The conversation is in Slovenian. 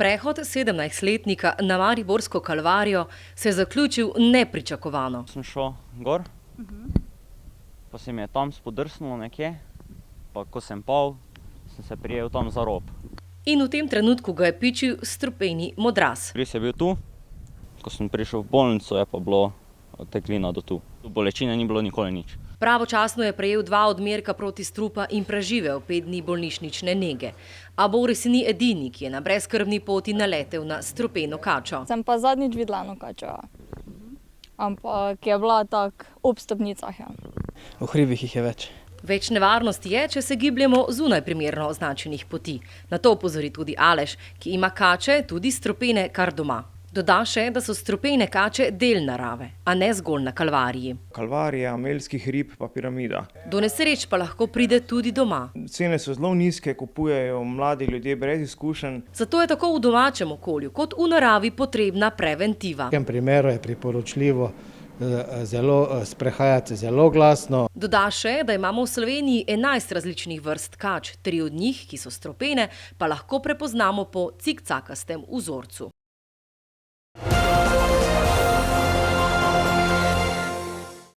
Sprehod 17-letnika na Mariborsko Kalvarijo se je zaključil nepričakovano. Sem šel gor, pa se mi je tam spodrsnilo nekje, pa ko sem pol, sem se prijel tam za rob. In v tem trenutku ga je pičil strupeni modraz. Res je bil tu, ko sem prišel v bolnico, je pa bilo teklina do tu. Bolečine ni bilo nikoli nič. Pravočasno je prejel 2 odmerka proti strupa in preživel 5 dni bolnišnične nege. A Boris ni edini, ki je na brezskrbni poti naletel na strupeno kačo. Sem pa zadnjič videla eno kačo, ampak je bila tako ob stopnicah. V hribih jih je več. Več nevarnosti je, če se gibljemo zunaj primerno označenih poti. Na to opozori tudi Aleš, ki ima kače, tudi strupene, kar doma. Doda še, da so strupene kače del narave, a ne zgolj na Kalvariji. Kalvarija, Ameljski hrib pa piramida. Do nesreč pa lahko pride tudi doma. Cene so zelo nizke, kupujejo mladi ljudje brez izkušenj. Zato je tako v domačem okolju kot v naravi potrebna preventiva. V tem primeru je priporočljivo sprehajati zelo glasno. Doda še, da imamo v Sloveniji 11 različnih vrst kač, 3 od njih, ki so strupene, pa lahko prepoznamo po cikcakastem vzorcu.